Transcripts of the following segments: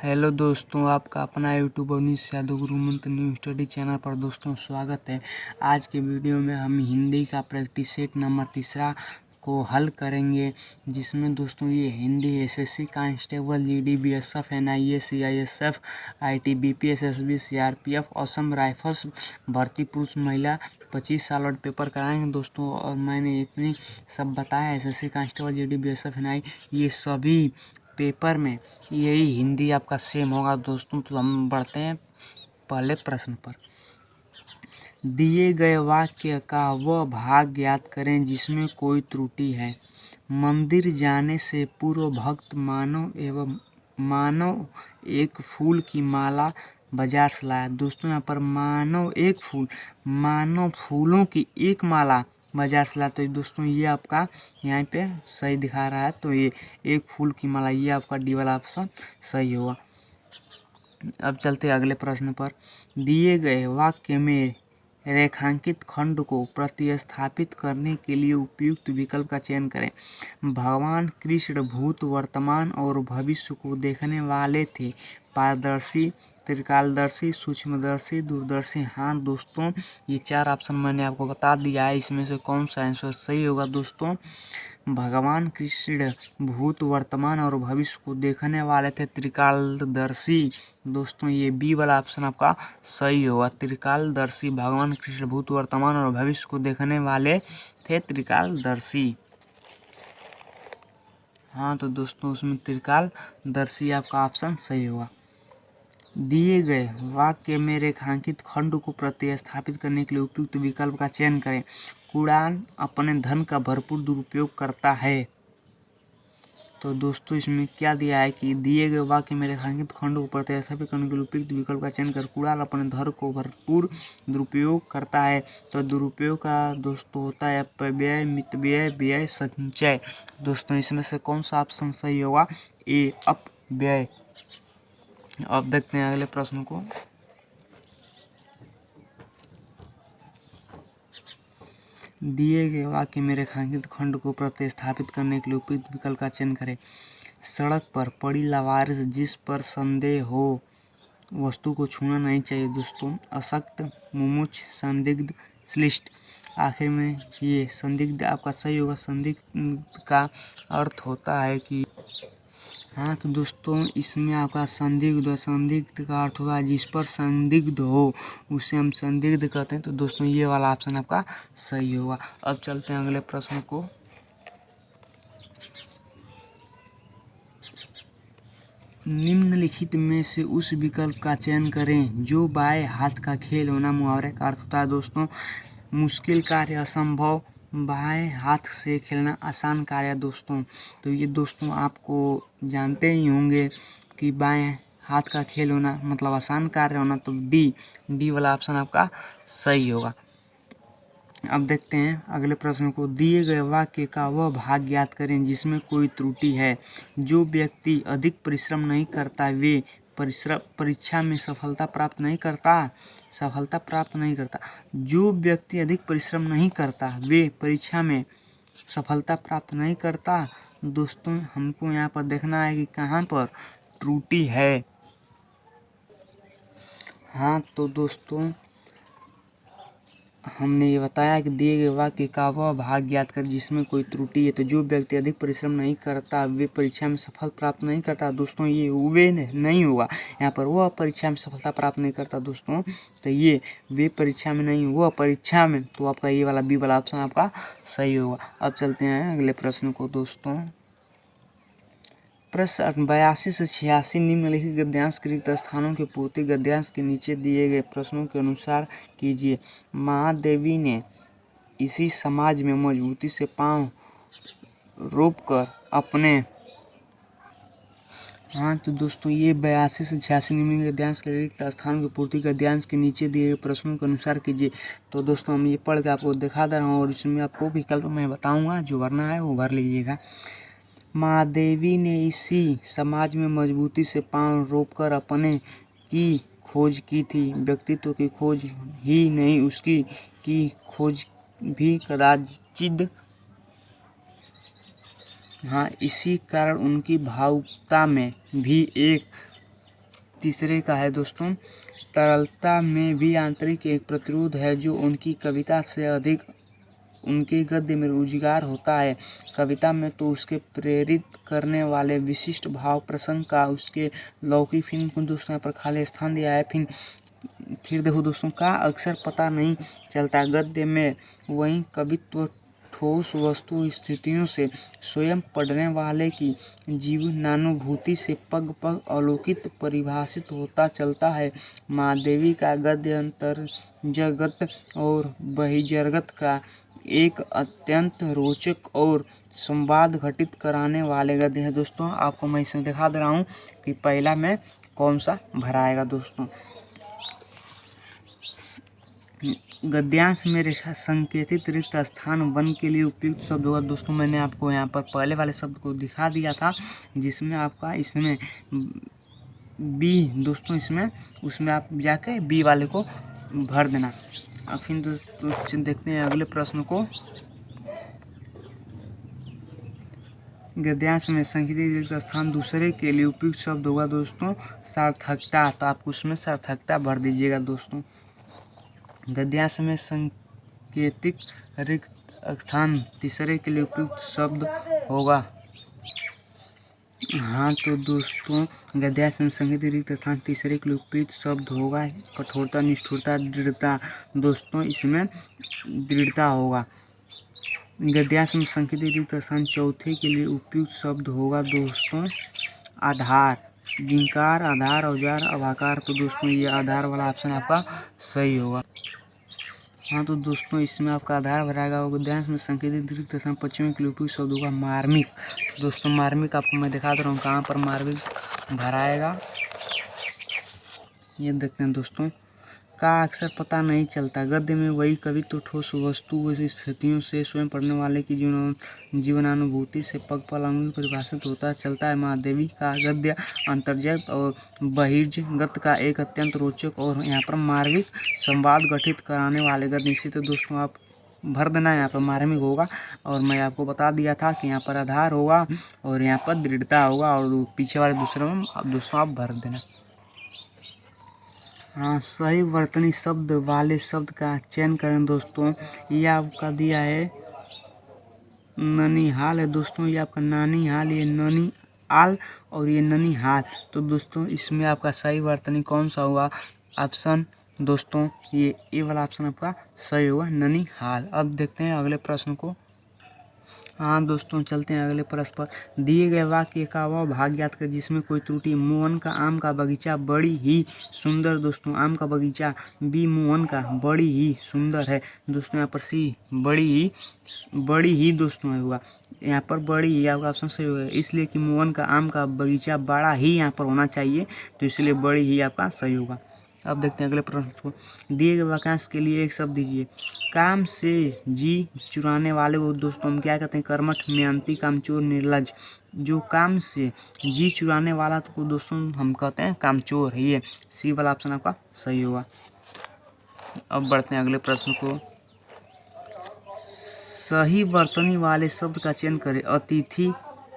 Hello दोस्तों, आपका अपना यूट्यूब अवनीश यादव गुरु मंत्र न्यू स्टडी चैनल पर दोस्तों स्वागत है। आज के वीडियो में हम हिंदी का प्रैक्टिस सेट नंबर 3 को हल करेंगे, जिसमें दोस्तों ये Hindi SSC constable, GD, BSF, NIA, CISF, ITBP, SSB, CRPF, Assam rifles भर्ती पुरुष महिला 25 साल और पेपर कराएंगे दोस्तों। और मैंने इतनी सब बताया, SSC constable, GD, BSF, NI, ये सभी पेपर में यही हिंदी आपका सेम होगा दोस्तों। तो हम बढ़ते हैं पहले प्रश्न पर। दिए गए वाक्य का वह भाग ज्ञात करें जिसमें कोई त्रुटि है। मंदिर जाने से पूर्व भक्त मानव एक फूल की माला बाजार से लाया। दोस्तों यहाँ पर मानव फूलों की एक माला बाजार से लाया। तो दोस्तों ये आपका यहाँ पे सही दिखा रहा है, तो ये एक फूल की माला, ये आपका डी वाला ऑप्शन सही होगा। अब चलते हैं अगले प्रश्न पर। दिए गए वाक्य में रेखांकित खंड को प्रतिस्थापित करने के लिए उपयुक्त विकल्प का चयन करें। भगवान कृष्ण भूत, वर्तमान और भविष्य को देखने वाले थे। पारदर्शी, त्रिकालदर्शी, सूक्ष्मदर्शी, दूरदर्शी। हाँ दोस्तों, ये 4 ऑप्शन मैंने आपको बता दिया है, इसमें से कौन सा आंसर सही होगा दोस्तों। भगवान कृष्ण भूत, वर्तमान और भविष्य को देखने वाले थे, त्रिकालदर्शी। दोस्तों ये बी वाला ऑप्शन आपका सही होगा। त्रिकालदर्शी, भगवान कृष्ण भूत, वर्तमान और भविष्य को देखने वाले थे, त्रिकालदर्शी। हाँ तो दोस्तों उसमें त्रिकालदर्शी आपका ऑप्शन सही होगा। दिए गए वाक्य में रेखांकित खंड को प्रतिस्थापित करने के लिए उपयुक्त विकल्प का चयन करें। कुणाल अपने धन का भरपूर दुरुपयोग करता है। तो दोस्तों इसमें क्या दिया है कि दिए गए वाक्य में रेखांकित खंड को प्रतिस्थापित करने के लिए उपयुक्त विकल्प का चयन कर कुणाल अपने धन को भरपूर दुरुपयोग करता है। तो दुरुपयोग का दोस्तों होता है अपव्यय, मितव्यय, व्यय, संचय। दोस्तों इसमें से कौन सा ऑप्शन सही होगा? ए, अपव्यय। अब देखते हैं अगले प्रश्न को। दिए गए वाक्य में रेखांकित खंड को प्रतिस्थापित करने के लिए उपयुक्त विकल्प का चयन करें। सड़क पर पड़ी लावारिस जिस पर संदेह हो वस्तु को छूना नहीं चाहिए। दोस्तों अशक्त, मुमुक्ष, संदिग्ध, श्लिष्ट। आखिर में ये संदिग्ध आपका सही होगा। संदिग्ध का अर्थ होता है कि हाँ तो दोस्तों इसमें आपका संदिग्ध का अर्थ होगा जिस पर संदिग्ध हो उसे हम संदिग्ध कहते हैं। तो दोस्तों ये वाला ऑप्शन आपका सही होगा। अब चलते हैं अगले प्रश्न को। निम्नलिखित में से उस विकल्प का चयन करें जो बाएं हाथ का खेल होना मुहावरे का अर्थ होता है। दोस्तों मुश्किल कार्य, असंभव, बाएं हाथ से खेलना, आसान कार्य। दोस्तों तो ये दोस्तों आपको जानते ही होंगे कि बाएं हाथ का खेल होना मतलब आसान कार्य होना। तो डी वाला ऑप्शन आपका सही होगा। अब देखते हैं अगले प्रश्न को। दिए गए वाक्य का वह भाग ज्ञात करें जिसमें कोई त्रुटि है। जो व्यक्ति अधिक परिश्रम नहीं करता वे परीक्षा में सफलता प्राप्त नहीं करता। जो व्यक्ति अधिक परिश्रम नहीं करता वे परीक्षा में सफलता प्राप्त नहीं करता। दोस्तों हमको यहाँ पर देखना है कि कहाँ पर त्रुटि है। हाँ तो दोस्तों हमने ये बताया कि दिए गए वाक्य का वह भाग ज्ञात कर जिसमें कोई त्रुटि है। तो जो व्यक्ति अधिक परिश्रम नहीं करता वे परीक्षा में सफल प्राप्त नहीं करता। दोस्तों ये वे नहीं होगा, यहाँ पर वह परीक्षा में सफलता प्राप्त नहीं करता। दोस्तों तो ये वे परीक्षा में नहीं, वह परीक्षा में। तो आपका ये वाला बी वाला ऑप्शन आपका सही होगा। अब चलते हैं अगले प्रश्न को दोस्तों। प्रश्न 82 से 86 निम्नलिखित गद्यांश के रिक्त स्थानों की पूर्ति गद्यांश के नीचे दिए गए प्रश्नों के अनुसार कीजिए। महादेवी ने इसी समाज में मजबूती से पांव रोपकर अपने हाँ तो दोस्तों ये 82 से 86 निम्नलिखित गद्यांश के रिक्त स्थानों की पूर्ति गद्यांश के नीचे दिए गए प्रश्नों के अनुसार कीजिए। तो दोस्तों हम ये पढ़ के आपको दिखा दे रहा हूँ और इसमें आपको विकल्प मैं बताऊँगा, जो भरना है वो भर लीजिएगा। महादेवी ने इसी समाज में मजबूती से पांव रोपकर अपने की खोज की थी। व्यक्तित्व की खोज ही नहीं, उसकी की खोज भी कदाचित। हाँ इसी कारण उनकी भावुकता में भी एक तीसरे का है दोस्तों, तरलता में भी आंतरिक एक प्रतिरोध है जो उनकी कविता से अधिक उनके गद्य में रोजगार होता है। कविता में तो उसके प्रेरित करने वाले विशिष्ट भाव प्रसंग का उसके लौकिक फिल्म को दोस्तों यहाँ पर खाली स्थान दिया है। फिर देखो दोस्तों, का अक्सर पता नहीं चलता। गद्य में वही कवित्व ठोस वस्तु स्थितियों से स्वयं पढ़ने वाले की जीवनानुभूति से पग पग अलौकिक परिभाषित होता चलता है। महादेवी का गद्य अंतर्जगत और बहिर्जगत का एक अत्यंत रोचक और संवाद घटित कराने वाले गद्य है। दोस्तों आपको मैं इसमें दिखा दे रहा हूँ कि पहला में कौन सा भराएगा। दोस्तों गद्यांश में रेखा संकेतित रिक्त स्थान वन के लिए उपयुक्त शब्द होगा। दोस्तों मैंने आपको यहाँ पर पहले वाले शब्द को दिखा दिया था, जिसमें आपका इसमें बी दोस्तों, इसमें उसमें आप जाके बी वाले को भर देना। अब फिर दोस्तों देखते हैं अगले प्रश्न को। गद्यांश में संकेतित रिक्त स्थान दूसरे के लिए उपयुक्त शब्द होगा दोस्तों सार्थकता, तो आप उसमें सार्थकता भर दीजिएगा। दोस्तों गद्यांश में संकेतिक रिक्त स्थान तीसरे के लिए उपयुक्त शब्द होगा। हाँ तो दोस्तों गद्यांश में संकेतिक रिक्त स्थान तीसरे के लिए उपयुक्त शब्द होगा कठोरता, निष्ठुरता, दृढ़ता। दोस्तों इसमें दृढ़ता होगा। गद्यांश में संकेतिक रिक्त स्थान चौथे के लिए उपयुक्त शब्द होगा दोस्तों आधार, जिंकार, आधार, औजार, अभाकार। तो दोस्तों ये आधार वाला ऑप्शन आपका सही होगा। हाँ तो दोस्तों इसमें आपका आधार भराएगा। गद्यांश में संकेतित रिक्त स्थान पश्चिमी के लिए उपयुक्त शब्द होगा मार्मिक। तो दोस्तों मार्मिक आपको मैं दिखा दे रहा हूँ कहाँ पर मार्मिक भराएगा, ये देखते हैं दोस्तों। का अक्सर पता नहीं चलता। गद्य में वही कवित्व ठोस वस्तु स्थितियों से स्वयं पढ़ने वाले की जीवनानुभूति से पग पग परिभाषित होता चलता है। महादेवी का गद्य अंतर्जगत और बहिर्जगत का एक अत्यंत रोचक और यहाँ पर मार्मिक संवाद गठित कराने वाले गद्य। इसी तो दोस्तों आप भर देना, यहाँ पर मार्मिक होगा। और मैं आपको बता दिया था कि यहाँ पर आधार होगा और यहाँ पर दृढ़ता होगा, और पीछे वाले दूसरे में दोस्तों आप भर देना। हाँ सही वर्तनी शब्द वाले शब्द का चयन करें। दोस्तों ये आपका दिया है ननिहाल है। दोस्तों ये आपका नानीहाल, ये ननी आल और ये ननिहाल। तो दोस्तों इसमें आपका सही वर्तनी कौन सा होगा? ऑप्शन दोस्तों ये ए वाला ऑप्शन आपका सही होगा, ननिहाल। अब देखते हैं अगले प्रश्न को। हाँ दोस्तों चलते हैं अगले प्रश्न पर। दिए गए वाक्य का वह भाग याद कर जिसमें कोई त्रुटि। मोहन का आम का बगीचा बड़ी ही सुंदर। दोस्तों आम का बगीचा बी मोहन का बड़ी ही सुंदर है। दोस्तों यहाँ पर सी बड़ी ही दोस्तों है हुआ, यहाँ पर बड़ी ही आपका ऑप्शन सही होगा, इसलिए कि मोहन का आम का बगीचा बड़ा ही यहाँ पर होना चाहिए, तो इसलिए बड़ी ही आपका सही होगा। अब देखते हैं अगले प्रश्न को। दिए गए वाक्यांश के लिए एक शब्द दीजिए। काम से जी चुराने वाले को दोस्तों हम क्या कहते हैं? कर्मठ, मेहनती, कामचोर, निर्लज। जो काम से जी चुराने वाला तो दोस्तों हम कहते हैं कामचोर है। ये सी वाला ऑप्शन आपका सही होगा। अब बढ़ते हैं अगले प्रश्न को। सही वर्तनी वाले शब्द का चयन करें। अतिथि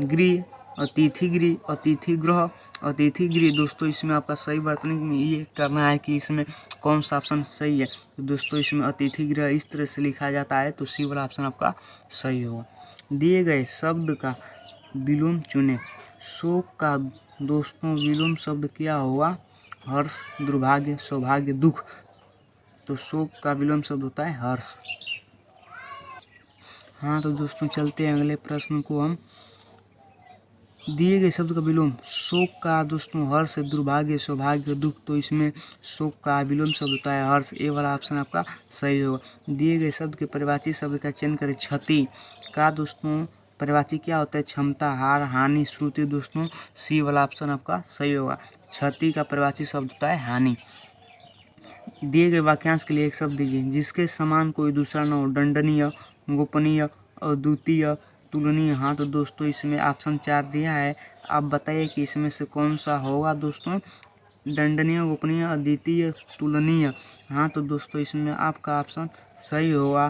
गृह, अतिथि गृह, अतिथि गृह, अतिथि गृह। दोस्तों इसमें आपका सही वर्तनी ये करना है कि इसमें कौन सा ऑप्शन सही है। तो दोस्तों इसमें अतिथि गृह इस तरह से लिखा जाता है, तो सी वाला ऑप्शन आपका सही होगा। दिए गए शब्द का विलोम चुनें। शोक का दोस्तों विलोम शब्द क्या होगा? हर्ष, दुर्भाग्य, सौभाग्य, दुख। तो शोक का विलोम शब्द होता है हर्ष। हाँ तो दोस्तों चलते हैं अगले प्रश्न को हम। दिए गए शब्द का विलोम। शोक का दोस्तों हर्ष, दुर्भाग्य, सौभाग्य, दुख। तो इसमें शोक का विलोम शब्द होता है हर्ष। ए वाला ऑप्शन आपका सही होगा। दिए गए शब्द के परिवाची शब्द का चयन करें। क्षति का दोस्तों परिवाची क्या होता है? क्षमता, हार, हानि, श्रुति। दोस्तों सी वाला ऑप्शन आपका सही होगा। क्षति का परिवाची शब्द होता है हानि। दिए गए वाक्यांश के लिए एक शब्द दीजिए। जिसके समान कोई दूसरा न हो। दंडनीय, गोपनीय, अद्वितीय, तुलनीय। हाँ तो दोस्तों इसमें ऑप्शन 4 दिया है, आप बताइए कि इसमें से कौन सा होगा दोस्तों? दंडनीय, गोपनीय, अद्वितीय, तुलनीय। हाँ तो दोस्तों इसमें आपका ऑप्शन सही होगा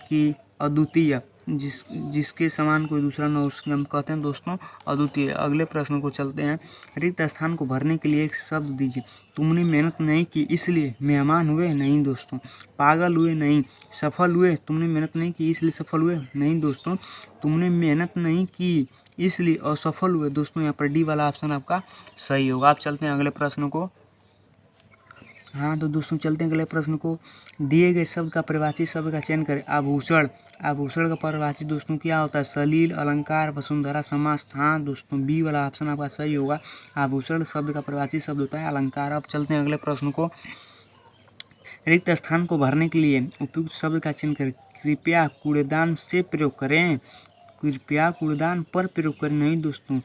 कि अद्वितीय। जिसके समान कोई दूसरा न हो उसके हम कहते हैं दोस्तों अद्वितीय। अगले प्रश्न को चलते हैं। रिक्त स्थान को भरने के लिए एक शब्द दीजिए। तुमने मेहनत नहीं की इसलिए मेहमान हुए? नहीं दोस्तों। पागल हुए? नहीं। सफल हुए? तुमने मेहनत नहीं की इसलिए सफल हुए? नहीं दोस्तों। तुमने मेहनत नहीं की इसलिए असफल हुए? दोस्तों यहाँ पर डी वाला ऑप्शन आपका सही होगा। आप चलते हैं अगले प्रश्न को। हाँ तो दोस्तों चलते हैं अगले प्रश्न को। दिए गए शब्द का परिभाषित शब्द का चयन करें। आभूषण। आभूषण का परिभाषित दोस्तों क्या होता है? सलील, अलंकार, वसुंधरा, समास। हाँ दोस्तों बी वाला ऑप्शन आपका सही होगा। आभूषण शब्द का परिभाषित शब्द होता है अलंकार। अब चलते हैं अगले प्रश्न को। रिक्त स्थान को भरने के लिए उपयुक्त शब्द का चयन करें। कृपया कूड़ेदान से प्रयोग करें। कृपया कूड़ेदान पर प्रयोग करें? नहीं दोस्तों।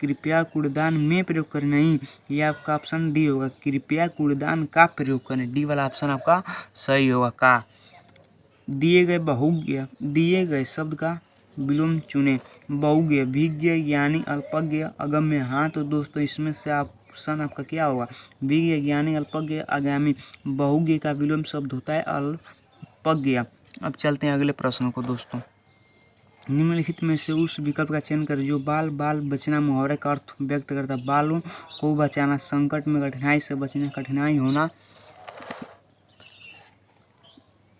कृपया कूड़ेदान में प्रयोग करें? नहीं। ये आपका ऑप्शन डी होगा। कृपया कूड़ेदान का प्रयोग करें। डी वाला ऑप्शन आपका सही होगा का। दिए गए शब्द का विलोम चुने। बहुज्ञ, विज्ञ, ज्ञानी, अल्पज्ञ, अगम्य। हाँ तो दोस्तों इसमें से ऑप्शन आपका क्या होगा? विज्ञ, ज्ञानी, अल्पज्ञ, अगामी। बहुज्ञ का विलोम शब्द होता है अल्पज्ञ। अब चलते हैं अगले प्रश्न को दोस्तों। निम्नलिखित में से उस विकल्प का चयन करें जो बाल बाल बचना मुहावरे का अर्थ व्यक्त करता है। बालों को बचाना, संकट में कठिनाई से बचना, कठिनाई होना।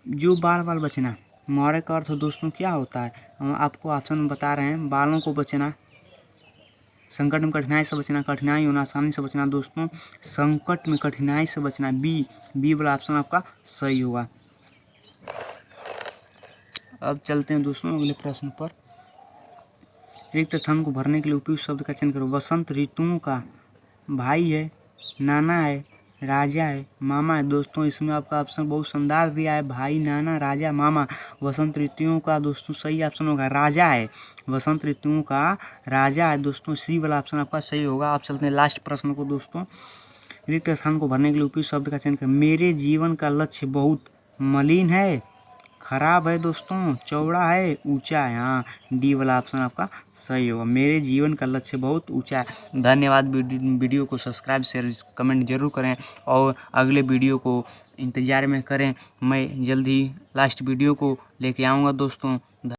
जो बाल बाल बचना मुहावरे का अर्थ दोस्तों क्या होता है? हम आपको ऑप्शन में बता रहे हैं। बालों को बचना, संकट में कठिनाई से बचना, कठिनाई होना, आसानी से बचना। दोस्तों संकट में कठिनाई से बचना बी वाला ऑप्शन आपका सही होगा। अब चलते हैं दोस्तों अगले प्रश्न पर। रिक्त स्थान को भरने के लिए उपयुक्त शब्द का चयन करो। वसंत ऋतुओं का भाई है, नाना है, राजा है, मामा है। दोस्तों इसमें आपका ऑप्शन बहुत शानदार दिया है। भाई, नाना, राजा, मामा। वसंत ऋतुओं का दोस्तों सही ऑप्शन होगा राजा है। वसंत ऋतुओं का राजा है दोस्तों। सी वाला ऑप्शन आपका सही होगा। आप चलते हैं लास्ट प्रश्न को दोस्तों। रिक्त स्थान को भरने के लिए उपयुक्त शब्द का चयन करें। मेरे जीवन का लक्ष्य बहुत मलिन है, खराब है दोस्तों, चौड़ा है, ऊंचा है। हाँ डी वाला ऑप्शन आपका सही होगा। मेरे जीवन का लक्ष्य बहुत ऊंचा है। धन्यवाद। वीडियो को सब्सक्राइब शेयर कमेंट जरूर करें और अगले वीडियो को इंतज़ार में करें। मैं जल्द ही लास्ट वीडियो को लेके आऊँगा दोस्तों।